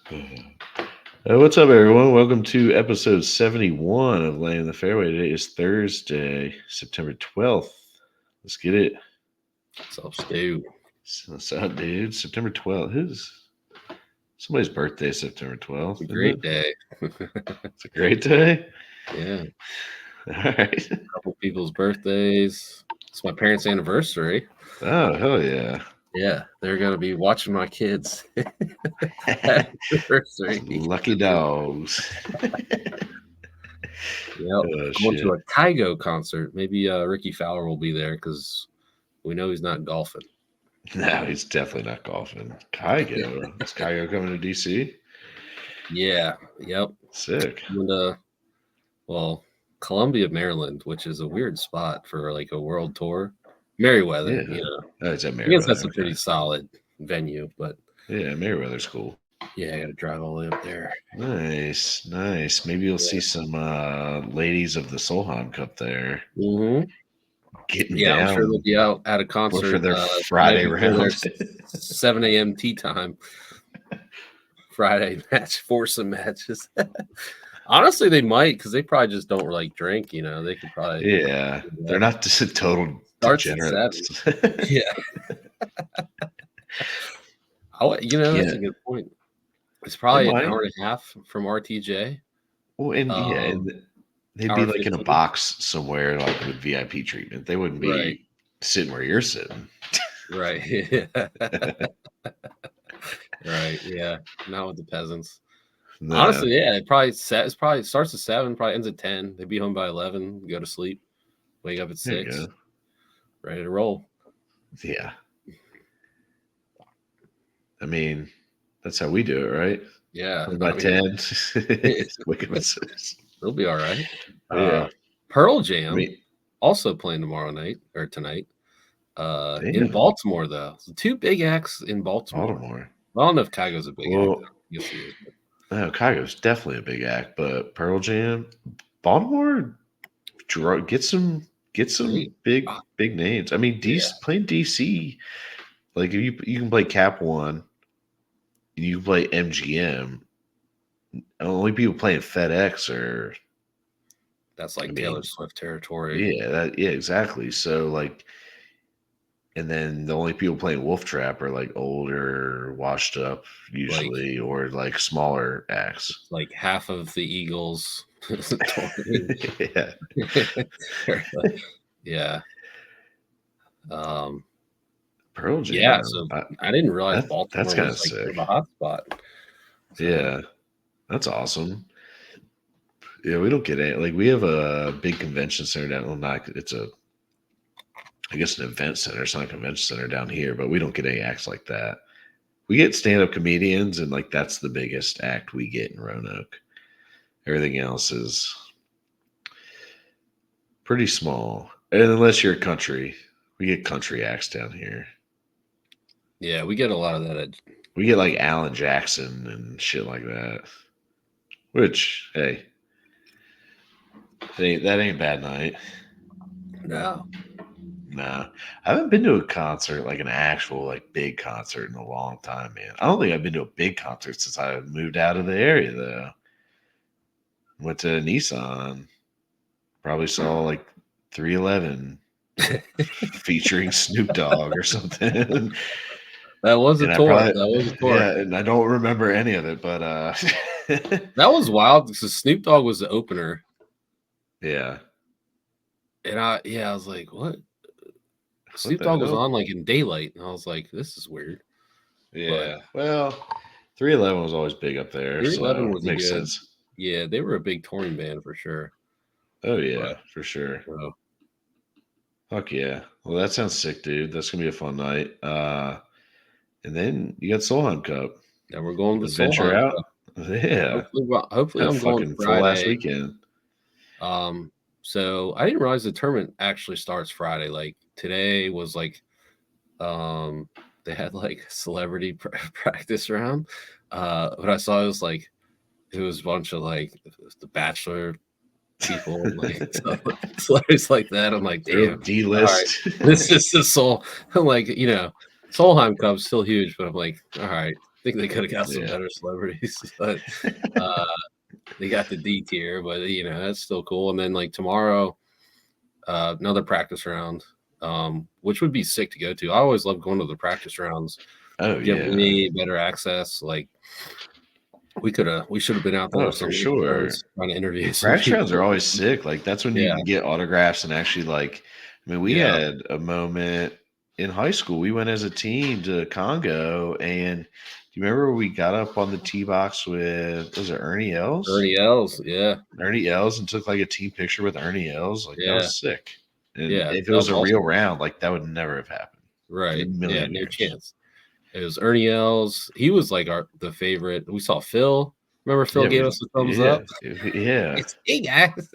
What's up, everyone? Welcome to episode 71 of Laying in the Fairway. Today is Thursday, September 12th. Let's get it. What's up, Stu? What's up, dude? September 12th. Who's somebody's birthday? September 12th. It's a great day. It's a great day. Yeah. All right. A couple people's birthdays. It's my parents' anniversary. Oh, hell yeah. Yeah. They're going to be watching my kids' anniversary. Lucky dogs. Yep. Going to a Kygo concert. Maybe Ricky Fowler will be there because we know he's not golfing. No, he's definitely not golfing. Kygo. Is Kygo coming to DC? Yeah. Yep. Sick. And, Columbia, Maryland, which is a weird spot for like a world tour. Meriwether, Yeah. Oh, it's at I Meriwether. guess that's a pretty solid venue, but yeah, Meriwether's cool. Yeah, I got to drive all the way up there. Nice. Maybe you'll see some ladies of the Solheim Cup there. Mm-hmm. Getting down. I'm sure they'll be out at a concert for their Friday round. 7 a.m. tea time. Friday match, foursome matches. Honestly, they might because they probably just don't like drink. They could probably. Yeah, they're not just a total degenerates. Yeah. That's a good point. It's probably an hour and a half from RTJ. Well, and they'd be like in a box somewhere, like with VIP treatment. They wouldn't be sitting where you're sitting. Right. Right. Yeah. Not with the peasants. No. Honestly, yeah. It probably starts at 7, probably ends at 10. They'd be home by 11, go to sleep, wake up at 6, ready to roll. Yeah. I mean, that's how we do it, right? Yeah. By 10, wake up at 6. They'll be all right. Yeah. Pearl Jam also playing tomorrow night or tonight. In Baltimore, though. So 2 big acts in Baltimore. I don't know if Kygo's a big act. Yes, he is. No, Kygo's definitely a big act, but Pearl Jam, Baltimore, get some big names. I mean, playing DC, like if you can play Cap One, you can play MGM. Only people playing FedEx that's like Taylor Swift territory. Yeah, exactly. So like. And then the only people playing Wolf Trap are like older, washed up, usually, or like smaller acts. Like half of the Eagles. Yeah. Yeah. Pearl Jam. Yeah, so I didn't realize Baltimore that's kind of was sick. A hot spot. So. Yeah, that's awesome. Yeah, we don't get it. Like we have a big convention center down. Well, it's I guess an event center. It's not a convention center down here, but we don't get any acts like that. We get stand-up comedians, and like that's the biggest act we get in Roanoke. Everything else is pretty small. And unless you're country, we get country acts down here. Yeah, we get a lot of that. We get like Alan Jackson and shit like that. Which, hey, that ain't a bad night. No. Nah, I haven't been to a concert, like an actual, like big concert in a long time, man. I don't think I've been to a big concert since I moved out of the area, though. Went to Nissan. Probably saw like 311 featuring Snoop Dogg or something. That was a tour. That was a tour. Yeah, and I don't remember any of it, but that was wild because Snoop Dogg was the opener. Yeah. And I was like, what? Snoop Dogg was on like in daylight, and I was like, "This is weird." Yeah, well, 311 was always big up there. 311 so makes sense. Yeah, they were a big touring band for sure. Oh yeah, for sure. Fuck yeah! Well, that sounds sick, dude. That's gonna be a fun night. And then you got Solheim Cup. Yeah, we're going to venture out. Cup. Yeah. Hopefully I'm going Friday. Full last weekend. So I didn't realize the tournament actually starts Friday. Like today was like, they had like a celebrity practice round. But I saw it was a bunch of like the Bachelor people, like celebrities like that. I'm like, damn, D-list. Right. This is the Soul. I'm like, Solheim Cup's still huge, but I'm like, all right, think they could have got some Yeah. better celebrities, but uh, they got the D tier. But that's still cool. And then like tomorrow, another practice round, which would be sick to go to. I always love going to the practice rounds. Oh Get yeah. way better access. Like we should have been out there Oh, with for some sure. microphones trying to interview some Crash rounds are people. always sick. Like that's when you Yeah, can get autographs and actually like. I mean, we yeah. had a moment in high school. We went as a team to Congo, and do you remember we got up on the tee box with was it Ernie Els? Ernie Els. Yeah, Ernie Els and took like a team picture with Ernie Els. Like that yeah, was sick. And yeah. if it That was was a real awesome. round, like that would never have happened in a Right. Yeah. million No years. chance. It was Ernie Els. He was like the favorite. We saw Phil. Remember Phil Yeah, gave us a thumbs yeah, up. yeah. It's hey guys.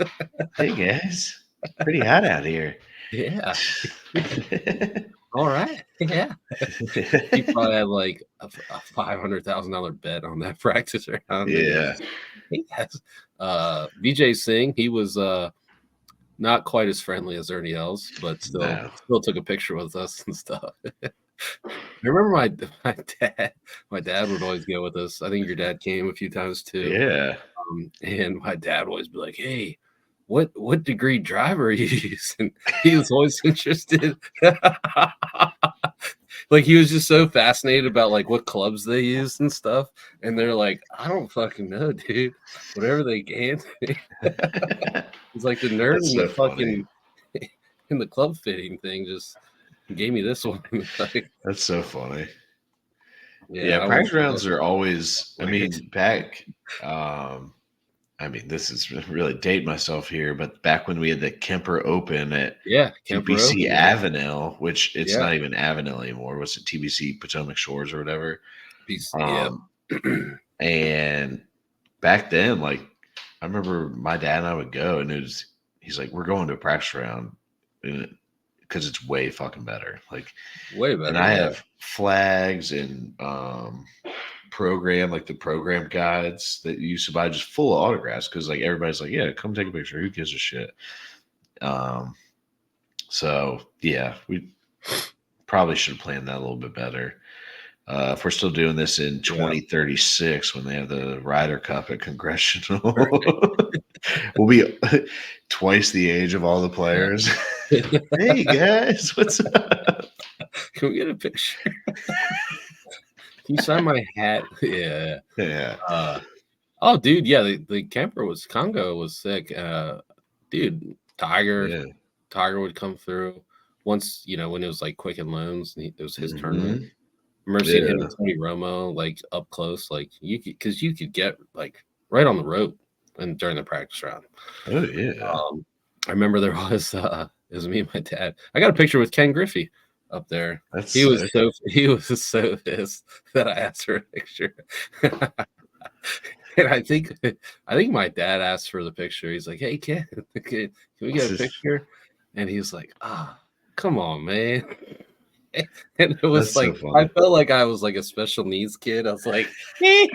Hey guys, pretty hot out here. Yeah. All right. Yeah. He probably had like a $500,000 bet on that practice round. And Yeah. he has VJ Singh. He was not quite as friendly as Ernie Els, but still No. still took a picture with us and stuff. I remember my dad would always go with us. I think your dad came a few times too. Yeah. And my dad would always be like, "Hey, what degree driver are you using?" He was always interested. Like he was just so fascinated about like what clubs they used and stuff. And they're like, "I don't fucking know, dude. Whatever they can." He's like the nerd That's in so the funny. fucking in the club fitting thing just gave me this one. Like, That's so funny. yeah, Yeah, I went practice rounds are always. I weird. mean, back. Um, I mean, this is really date myself here, but back when we had the Kemper Open at Yeah, Kemper TBC Open, yeah. Avenel, which it's Yeah. not even Avenel anymore. What's it? TBC Potomac Shores or whatever. Yep. Um, and back then, like I remember my dad and I would go, and he's like, "We're going to a practice round," because it's way fucking better. Like, Way and better, I yeah. have flags and like the program guides that you used to buy just full of autographs because like everybody's like, yeah, come take a picture. Who gives a shit? Um, so yeah, we probably should have planned that a little bit better. If we're still doing this in Yeah. 2036 when they have the Ryder Cup at Congressional, we'll be twice the age of all the Yeah. players. Hey guys, what's up? Can we get a picture? Can you sign my hat? Yeah. Yeah, Oh, dude, yeah, the camper was Congo was sick. Dude, yeah. Tiger would come through once, when it was like Quicken Loans, and it was his tournament. Hmm. I remember seeing him Yeah. and Tony Romo like up close, like because you could get like right on the rope and during the practice round. Oh yeah. I remember there was it was me and my dad. I got a picture with Ken Griffey up there. That's He was sick. so pissed that I asked for a picture. And I think my dad asked for the picture. He's like, "Hey, Ken, can we get a picture?" And he's like, come on, man." And it was That's so like I funny. felt like I was like a special needs kid. I was like, "Hey,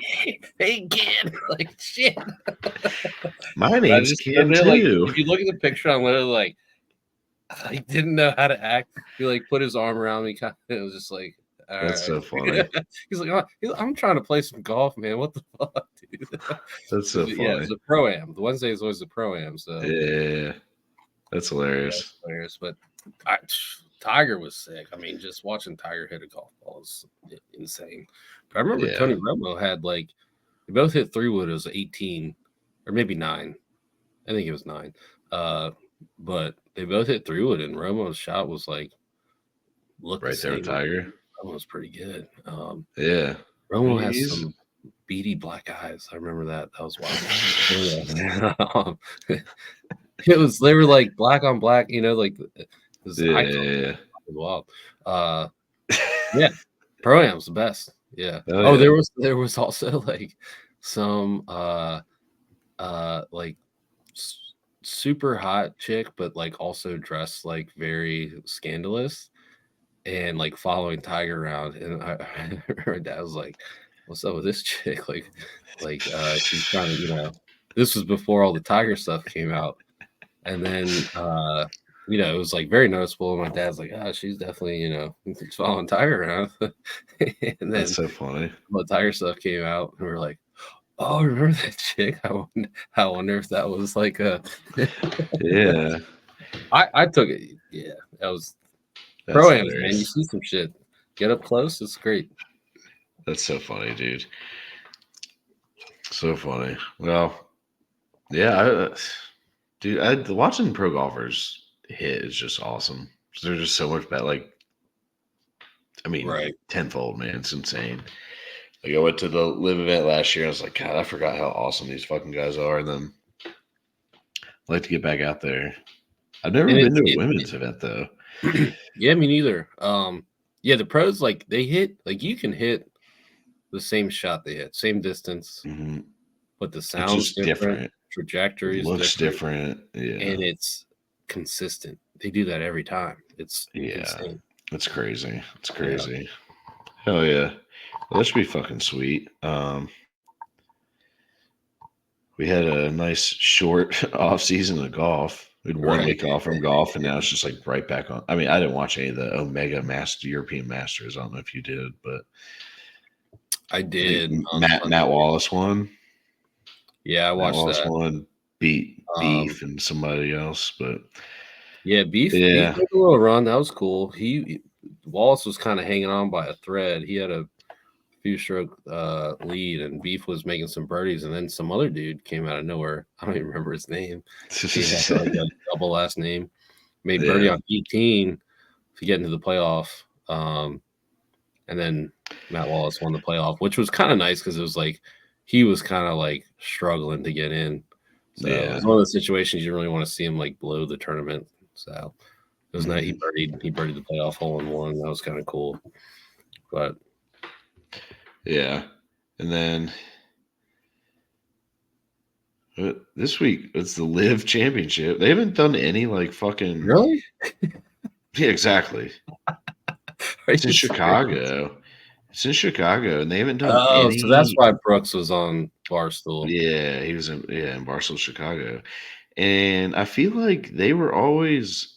kid," like shit. My I name's just stood Ken there like too. if you look at the picture, I'm literally like I didn't know how to act. He like put his arm around me, kind of. It was just like, all That's right. so funny. He's like, I'm trying to play some golf, man. What the fuck, dude? That's so 'Cause yeah, it funny. was a pro am. The Wednesday is always a pro am, so Yeah, that's yeah, hilarious. players. But I, Tiger was sick. I mean, just watching Tiger hit a golf ball is insane. But I remember Yeah. Tony Romo had like they both hit 3-wood as 18 or maybe 9. I think it was 9. But they both hit 3-wood, and Romo's shot was like looked the Right there with same. Tiger. Romo was pretty good. Yeah. Romo has He's some beady black eyes. I remember that. That was wild. Yeah. They were like black on black, like his eye color yeah. was wild. Yeah, Pro Am's the best. Yeah. Oh Oh, yeah. there was also like some like super hot chick, but like also dressed like very scandalous and like following Tiger around. And I her dad was like, "What's up with this chick?" She's trying to, this was before all the Tiger stuff came out. And then it was like very noticeable. And my dad's like, "Ah, she's definitely following Tiger around." And That's then so funny. the Tiger stuff came out, and we are like, "Oh, remember that chick? I wonder if that was like a." Yeah, I took it. Yeah, that was that's pro-ams, man. You hilarious. see some shit. Get up close. It's great. That's so funny, dude. So funny. Well, yeah, dude, watching pro golfers hit is just awesome. They're just so much better. Like, I mean, Right. tenfold, man. It's insane. Like, I went to the live event last year. And I was like, God, I forgot how awesome these fucking guys are. And then I'd like to get back out there. I've never And been it's to a women's event though. yeah, me neither. Yeah, the pros like they hit like you can hit the same shot they hit, same distance, Hmm. but the It's sound's just different, different. It trajectory is looks different, different. Yeah. and it's consistent. They do that every time. It's Yeah. insane. It's crazy. It's Yeah. crazy. Hell yeah. Well, that should be fucking sweet. We had a nice short off season of golf. We had one Right. week off from golf, and now it's just like right back on. I mean, I didn't watch any of the Omega Master European Masters. I don't know if you did, but I I think did on Matt Sunday. Wallace won. Yeah, I Matt watched Wallace that. won, beat Um, Beef and somebody else, but yeah, Beef yeah, made a little run. That was cool. Wallace was kind of hanging on by a thread. He had a few stroke lead, and Beef was making some birdies, and then some other dude came out of nowhere. I don't even remember his name. He had like a double last name. Made birdie yeah, on 18 to get into the playoff. And then Matt Wallace won the playoff, which was kind of nice because it was like he was kind of like struggling to get in. So it yeah. was one of those situations you really want to see him like blow the tournament. So it was nice. Mhm. He birdied the playoff hole in one. That was kind of cool. But Yeah, and then this week it's the Live Championship. They haven't done any like fucking really, yeah, exactly. are It's in you serious? Chicago. It's in Chicago, and they haven't done Oh, so that's any. why Brooks was on Barstool. Yeah, he was in Barcelona, Chicago, and I feel like they were always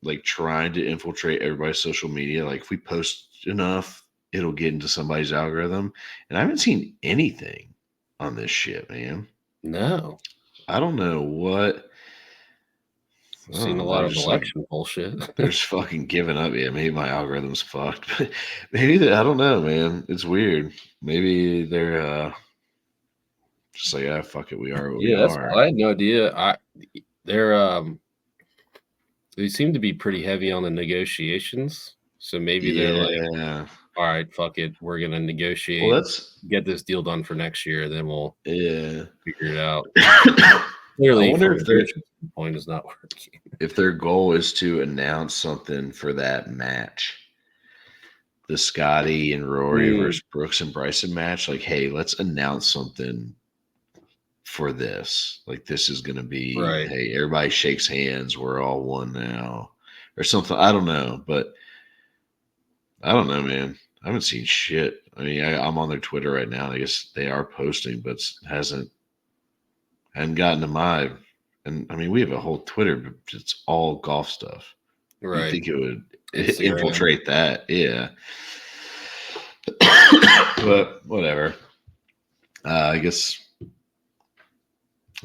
like trying to infiltrate everybody's social media. Like if we post enough, it'll get into somebody's algorithm. And I haven't seen anything on this shit, man. No, I don't know what. I've I don't seen a know. lot They're of just like election bullshit. they're just fucking giving up. Yeah, maybe my algorithm's fucked. But maybe I don't know, man. It's weird. Maybe they're just like, ah, fuck it. We are what we Yeah, that's are. I had no idea. They're they seem to be pretty heavy on the negotiations. So maybe they're like, Yeah. all right, fuck it, we're gonna Well, negotiate, that's get this deal done for next year, then we'll yeah. figure it out. I Clearly, wonder from a leadership standpoint, is not working. if their goal is to announce something for that match, the Scotty and Rory Mm, versus Brooks and Bryson match. Like, hey, let's announce something for this. Like, this is going to be, right, hey, everybody shakes hands. We're all one now, or something. I don't know, but I don't know, man. I haven't seen shit. I mean, I'm on their Twitter right now. I guess they are posting, but hasn't gotten to my. And I mean, we have a whole Twitter, but it's all golf stuff. You'd right. think it would Instagram. infiltrate that, yeah. But whatever. I guess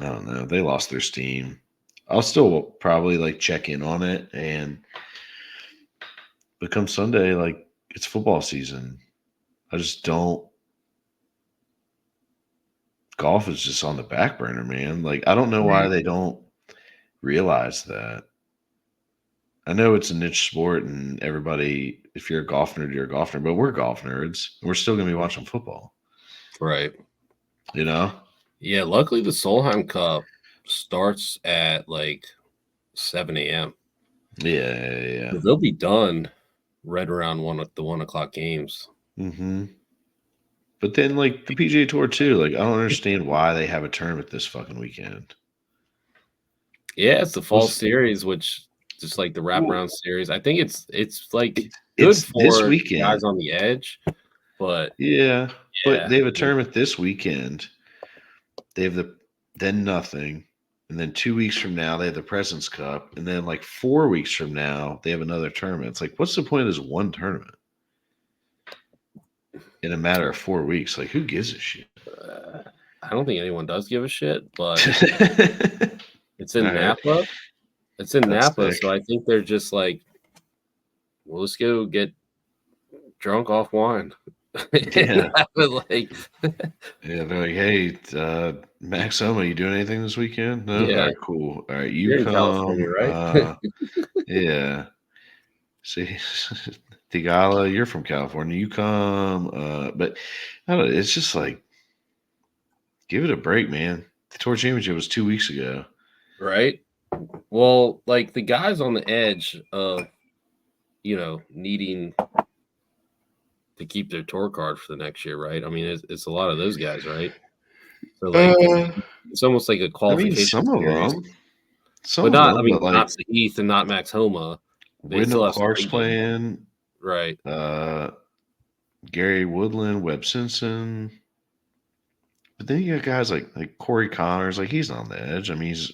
I don't know. They lost their steam. I'll still probably like check in on it, and become Sunday, like it's football season. I just don't. Golf is just on the back burner, man. Like I don't know why Right, they don't realize that. I know it's a niche sport, and everybody, if you're a golf nerd, you're a golf nerd. But we're golf nerds. And we're still gonna be watching football. right. You know? Yeah, luckily the Solheim Cup starts at like 7 a.m. Yeah. They'll be done right around the 1 o'clock games. Hmm. But then, like the PGA Tour too. Like I don't understand why they have a tournament this fucking weekend. Yeah, it's the fall Was series, which just like the wraparound series. I think it's like good it's this for weekend. guys on the edge, but Yeah, but yeah, they have a tournament this weekend. They have then nothing, and then 2 weeks from now they have the President's Cup, and then like 4 weeks from now they have another tournament. It's like, what's the point of this one tournament in a matter of 4 weeks? Like, who gives a shit? I don't think anyone does give a shit, but it's All in right, Napa. It's in that's Napa, so sick. I think they're just like, well, let's go get drunk off wine. And Yeah, I was like, yeah. They're like, hey, Max Homa, you doing anything this weekend? No. All yeah, right, cool. All right, you you're in California, come. right? Yeah. See, Tigala, you're from California. You come. But I don't know. It's just like, give it a break, man. The tour championship was 2 weeks ago. Right. Well, like the guys on the edge of, needing to keep their tour card for the next year, right? I mean, it's a lot of those guys, right? So like Uh, it's almost like a I mean, qualification series, some but of not. I them, mean, but like not Heath and not Max Homa. They still Wyndham have some Clark's big names, playing. right? Uh, Gary Woodland, Webb Simpson. But then you got guys like Corey Connors. Like, he's on the edge. I mean, he's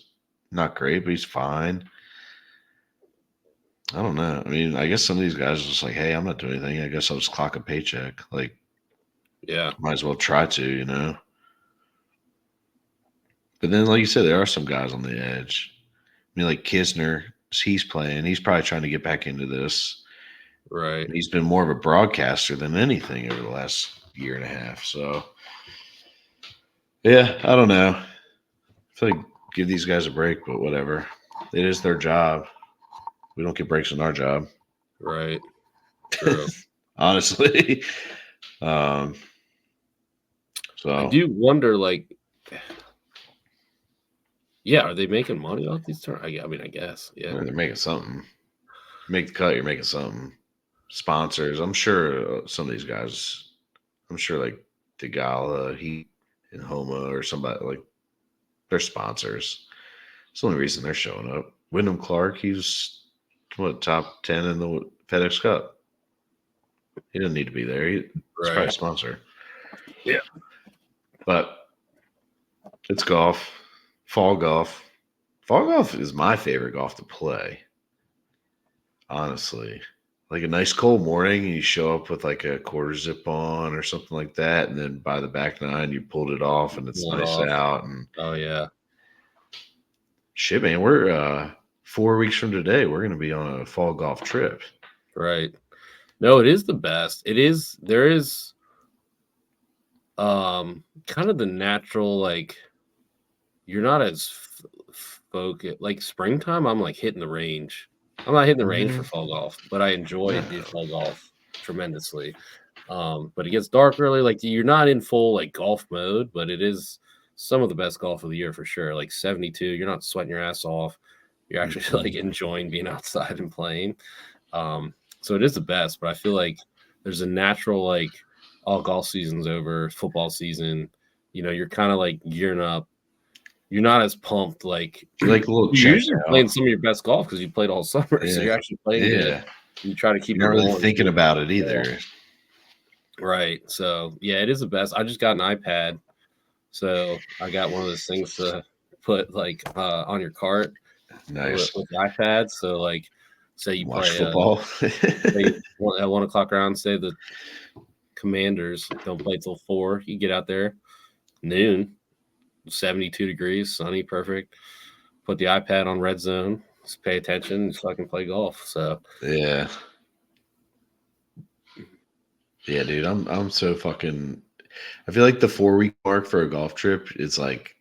not great, but he's fine. I don't know. I mean, I guess some of these guys are just like, hey, I'm not doing anything. I guess I'll just clock a paycheck. Like, Yeah, might as well try to. But then, like you said, there are some guys on the edge. I mean, like Kisner, he's playing. He's probably trying to get back into this. right, He's been more of a broadcaster than anything over the last year and a half. So, yeah, I don't know. I feel like give these guys a break, but whatever. It is their job. We don't get breaks in our job, right. True. honestly. um, I so do wonder, like, yeah, are they making money off these turns? I mean, I guess, I yeah. mean, they're making something. Make the cut, you're making something. Sponsors. I'm sure some of these guys. I'm sure like Degala, he and Homa or somebody like they're sponsors. It's the only reason they're showing up. Wyndham Clark, he's what top 10 in the FedEx Cup. He doesn't need to be there. He's probably a Right. sponsor. Yeah. But it's golf, fall golf. Fall golf is my favorite golf to play. Honestly, like a nice cold morning, and you show up with like a quarter zip on or something like that, and then by the back nine, you pulled it off, and it's Pull it nice off. out. And Oh yeah. shit, man, we're 4 weeks from today. We're gonna be on a fall golf trip. Right. No, it is the best. It is. There is kind of the natural, like, you're not as focused. Like springtime, I'm like hitting the range. I'm not hitting the range for Mhm. fall golf, but I enjoy the No. fall golf tremendously. But it gets dark early. Like you're not in full like golf mode, but it is some of the best golf of the year for sure. Like 72, you're not sweating your ass off. You're actually like Mhm. enjoying being outside and playing. So it is the best, but I feel like there's a natural like all golf season's over, football season. You're kind of like gearing up. You're not as pumped. Like You like a little you're check usually playing out. some of your best golf because you played all summer, so Yeah. you're actually playing good. Yeah. You try to keep You're it not really rolling. thinking about it either. Right. So yeah, it is the best. I just got an iPad, so I got one of those things to put like on your cart Nice. with the iPad. So like, say you Watch play football. say at 1 o'clock round, say the Commanders don't play till 4. You get out there noon, 72 degrees, sunny, perfect. Put the iPad on red zone, just pay attention, just fucking play golf. So Yeah. Yeah, dude. I'm so fucking I feel like the 4 week mark for a golf trip is like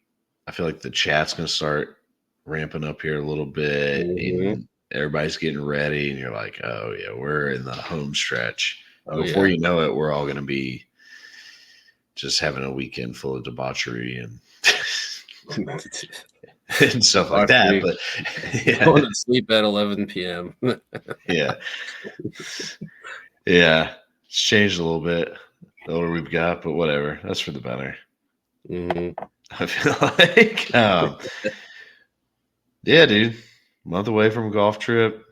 I feel like the chat's gonna start ramping up here a little bit mhm. and everybody's getting ready and you're like, oh yeah, we're in the home stretch. And Oh before yeah. you know it, we're all gonna be just having a weekend full of debauchery and and stuff like that. Debauchery, But yeah, going to sleep at 11 p.m. yeah, yeah. It's changed a little bit the older we've got, but whatever. That's for the better. Mhm. I feel like, yeah, dude. Month away from a golf trip.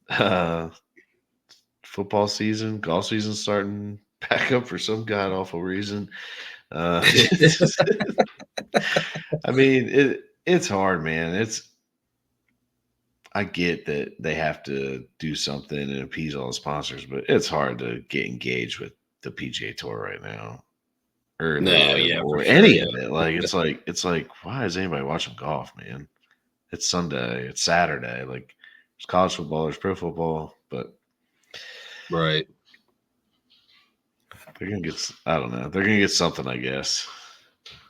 Uh, football season, golf season starting back up for some god awful reason. Uh, I mean, it's hard, man. I get that they have to do something and appease all the sponsors, but it's hard to get engaged with the PGA Tour right now, or No, LIV, yeah, for or sure. any Yeah. of it. Like it's like why is anybody watching golf, man? It's Sunday, it's Saturday. Like there's college football, there's pro football, but Right. they're gonna get. I don't know. They're gonna get something, I guess.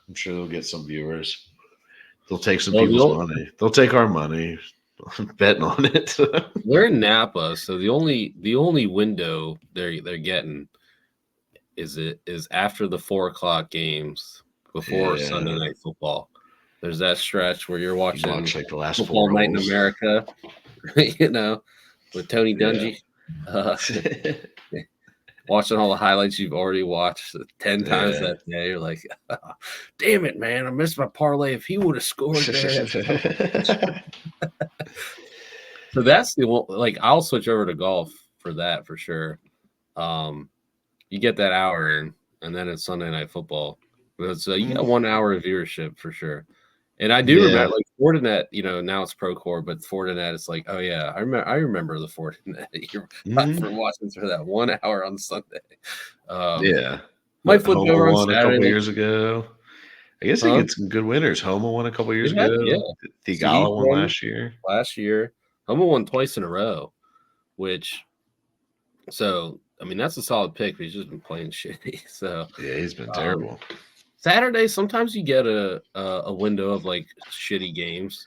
I'm sure they'll get some viewers. They'll take some Well, people's money. They'll take our money, betting on it. they're in Napa, so the only window they're getting is after the 4 o'clock games before Sunday Yeah, night football. There's that stretch where you're you watch watching like the last four Football Night in holes. America, with Tony Yeah. Dungy, uh, watching all the highlights you've already watched 10 times Yeah. that day. You're like, damn it, man, I missed my parlay. If he would have scored there, so that's the one. Like, I'll switch over to golf for that for sure. Um, you get that hour in, and then it's Sunday night football. So you got 1 hour of viewership for sure. And I do Yeah. remember, like Fortinet, now it's Procore, but Fortinet, it's like, oh yeah, I remember the Fortinet you're Mhm. for watching for that 1 hour on Sunday. Yeah. Might What flip Homa over on won a couple Saturday, years ago. I guess they huh? get some good winners. Homa won a couple years They've had, yeah. ago. Thigala Steve won won last year. last year. Homa won twice in a row, which I mean that's a solid pick. But he's just been playing shitty. So Yeah, he's been um, terrible. Saturday, sometimes you get a window of like shitty games.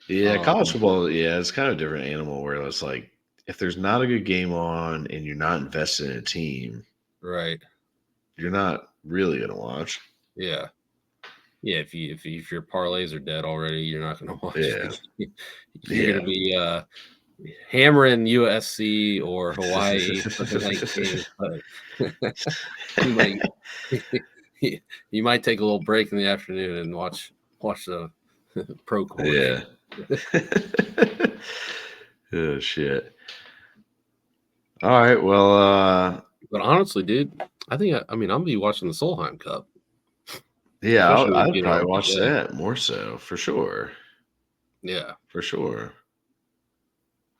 Yeah, college Um, football, yeah, it's kind of a different animal where it's like if there's not a good game on and you're not invested in a team, right. you're not really gonna watch. Yeah. Yeah, if your parlays are dead already, you're not going to watch Yeah. the game. You're going Yeah. to be hammering USC or Hawaii for the night game, but you might you might take a little break in the afternoon and watch the pro core Yeah. game. Oh shit. All right. Well, But honestly, dude, I mean, I'm gonna be watching the Solheim Cup, yeah, especially with it I'd being on probably a watch weekday. that more so for sure. Yeah. For sure.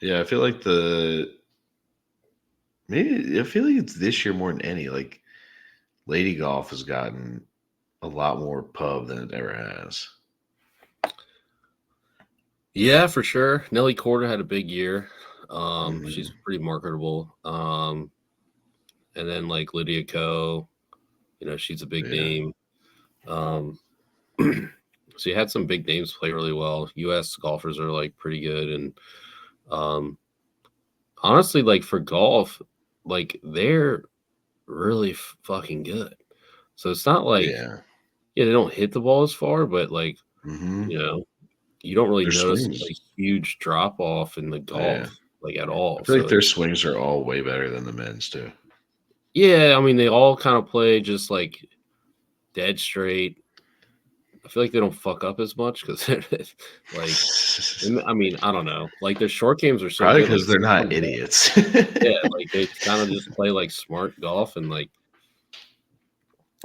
Yeah, I feel like it's this year more than any. Like Lady Golf has gotten a lot more pub than it ever has. Yeah, for sure. Nelly Corda had a big year. She's Mhm. pretty marketable. And then like Lydia Ko, she's a big Yeah. name. Um, so you had some big names play really well. U.S. golfers are like pretty good, and um, honestly, like for golf, like they're really fucking good. So it's not like Yeah. they don't hit the ball as far, but like Mhm. you know, you don't really Their notice swings. a huge drop off in the Yeah. golf like at all. I feel like So their it's swings are all way better than the men's too. yeah, I mean they all kind of play just like dead straight. I feel like they don't fuck up as much because like I mean I don't know, like their short games are so Probably good. Like because they're not sometimes, idiots. yeah, like they kind of just play like smart golf and like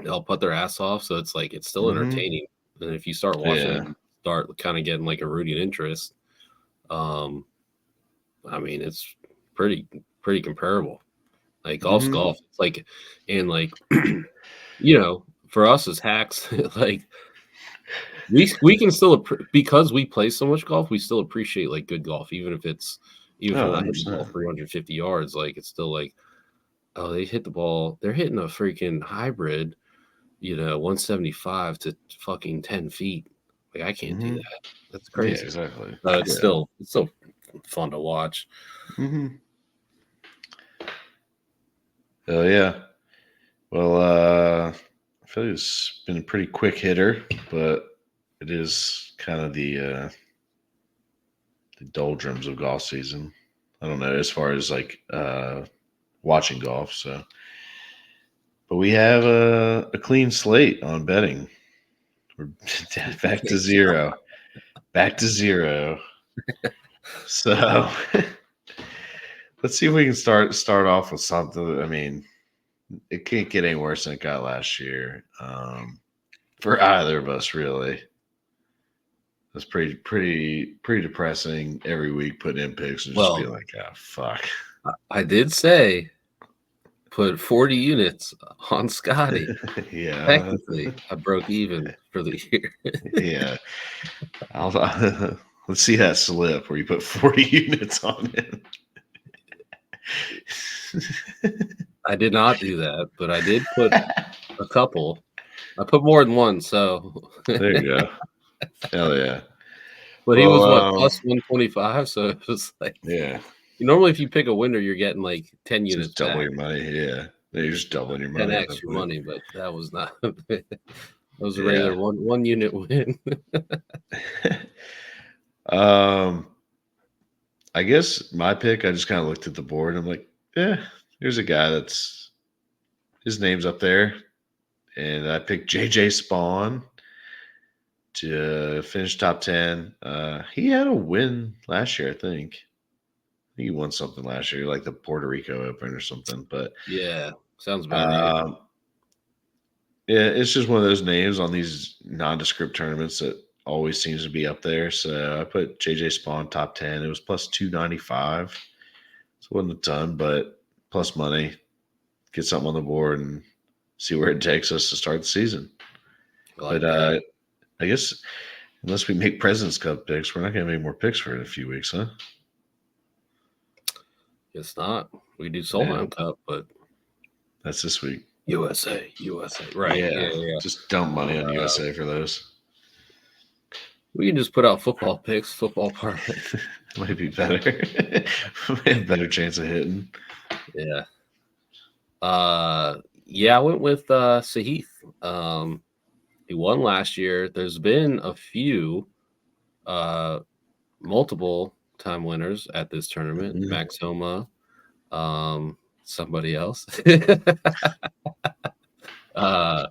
they'll put their ass off. So it's like it's still Mhm. entertaining. And if you start watching it, Yeah. you start kind of getting like a rooting interest. Um, I mean it's pretty comparable. Like golf's Mhm. golf. It's like and like for us as hacks, like we can still because we play so much golf, we still appreciate like good golf, even if Oh, they're not hitting the ball 100%. 350 yards, like it's still like, oh, they hit the ball, they're hitting a freaking hybrid, 175 to fucking 10 feet. Like I can't do Mhm. that. That's Yeah, crazy. exactly. It's Yeah. still fun to watch. Mhm. Hell yeah. Well, I feel like it's been a pretty quick hitter, but it is kind of the doldrums of golf season. I don't know as far as like watching golf. So, but we have a clean slate on betting. We're back to zero. Back to zero. So let's see if we can start off with something. I mean, it can't get any worse than it got last year for either of us, really. That's pretty depressing every week putting in picks and just being Well, like, oh fuck. I did say put 40 units on Scotty. Yeah. Technically, I broke even for the year. Yeah. I'll, let's see that slip where you put 40 units on it. I did not do that, but I did put a couple. I put more than one, so There you go. Hell yeah. but he Well, was what, plus 125, so it was like yeah. normally if you pick a winner, you're getting like 10 units Just double back, your money. Yeah. You're just doubling your money at 10x that your point. money, but that was not that was a Yeah. regular one unit win. um, I guess my pick, I just kind of looked at the board. And I'm like, yeah, here's a guy that's his name's up there. And I picked JJ Spawn to finish top 10. He had a win last year, I think. He won something last year, like the Puerto Rico Open or something. But Yeah, sounds about right. um, yeah, it's just one of those names on these nondescript tournaments that always seems to be up there. So I put JJ Spawn top 10. It was plus 295. So it wasn't a ton, but plus money. Get something on the board and see where it takes us to start the season. I But like that. I guess unless we make President's Cup picks, we're not going to make more picks for it in a few weeks, huh? It's not. We do Yeah, Solheim Cup, but that's this week. USA. Right. Yeah, Yeah, yeah. just dump money on Uh, USA for those. we can just put out football picks, football parlay. Might be better. Might have better chance of hitting. Yeah. Yeah, I went with Sahith. He won last year. There's been a few uh multiple time winners at this tournament. Mhm. Max Homa, somebody else. uh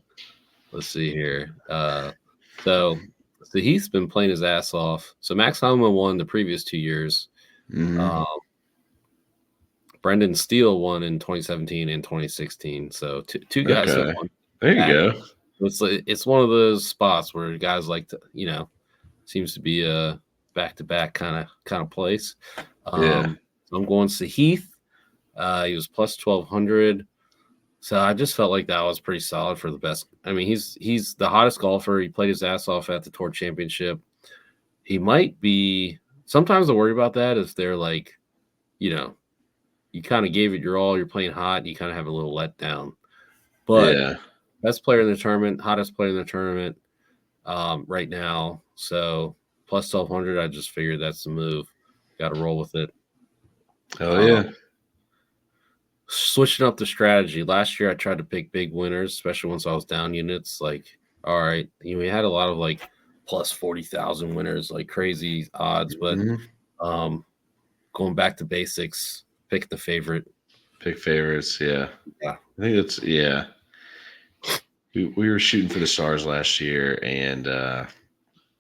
let's see here. So he's been playing his ass off. So Max Homa won the previous 2 years. Mhm. Um Brendan Steele won in 2017 and 2016. So two guys have Okay. won There you back. go. It's one of those spots where guys like to, seems to be a back to back kind of place. Yeah. So I'm going Sahith. He was plus 1200. So I just felt like that was pretty solid for the best. I mean, he's the hottest golfer. He played his ass off at the Tour Championship. He might be. Sometimes I worry about that if they're like, you know, you kind of gave it your all. You're playing hot. You kind of have a little letdown. But Yeah. best player in the tournament, hottest player in the tournament right now. So plus 1200, I just figured that's the move. Got to roll with it. Hell Um, yeah. Switching up the strategy. Last year, I tried to pick big winners, especially once I was down units. Like, all right, we had a lot of like plus 40,000 winners, like crazy odds. But Mhm. um, going back to basics, pick the favorite. Pick favorites. Yeah. Yeah, I think that's, yeah. We were shooting for the stars last year and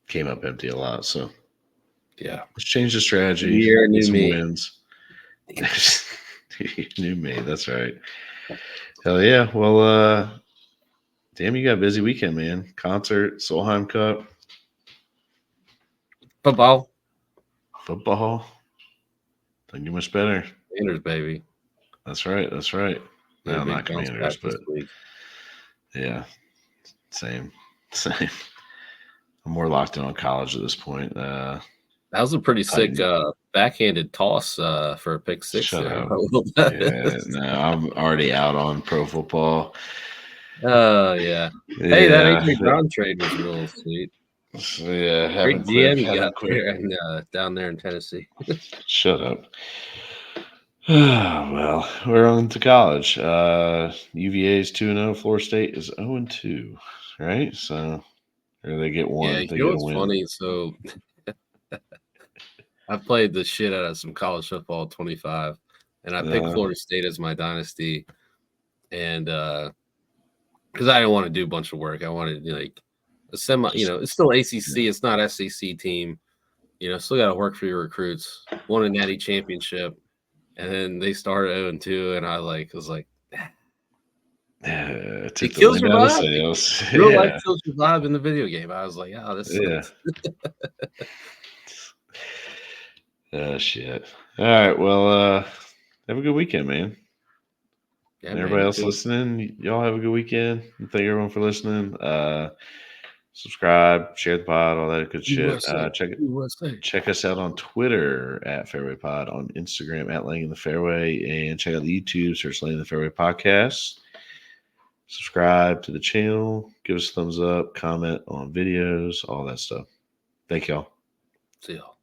came up empty a lot. So yeah. let's change the New strategy, year, get new some me. wins. New me. That's right. Hell yeah. Well, damn, you got a busy weekend, man. Concert, Solheim Cup, Football, football. Doesn't get much better. Commanders, baby. That's right. That's right. Get a No, big not bounce Commanders, back this but week. yeah, same. Same. I'm more locked in on college at this point. That was a pretty sick Titan, backhanded toss for a pick six shut there. up. Yeah, no, I'm already out on pro football. Oh yeah. Hey, that Yeah, AJ Brown trade was real sweet. yeah, Great haven't quit. GM you got Haven't quit. there and down there in Tennessee. Shut up. Well, we're on to college. UVA is 2-0. Florida State is 0-2. Right? So, or they get Yeah, one. you They know get a what's win. funny? So I played the shit out of some college football at 25, and I picked Uh, Florida State as my dynasty, and because I didn't want to do a bunch of work, I wanted like a semi. just It's still yeah. ACC. It's not SEC team. Still got to work for your recruits. Won a natty championship, and then they started 0-2, and I was like, Took the kills wind your out of vibe. sails. Real life Yeah. kills your vibe in the video game. I was like, "Oh, this Yeah. sucks." Oh, shit. All right. Well, have a good weekend, man. Yeah, And man, everybody you else too. listening, y'all have a good weekend. And thank everyone for listening. Subscribe, share the pod, all that good shit. USA, Check USA. check us out on Twitter at Fairway Pod, on Instagram at Laying in the Fairway, and check out the YouTube, search Laying in the Fairway Podcast. Subscribe to the channel, give us a thumbs up, comment on videos, all that stuff. Thank y'all. See y'all.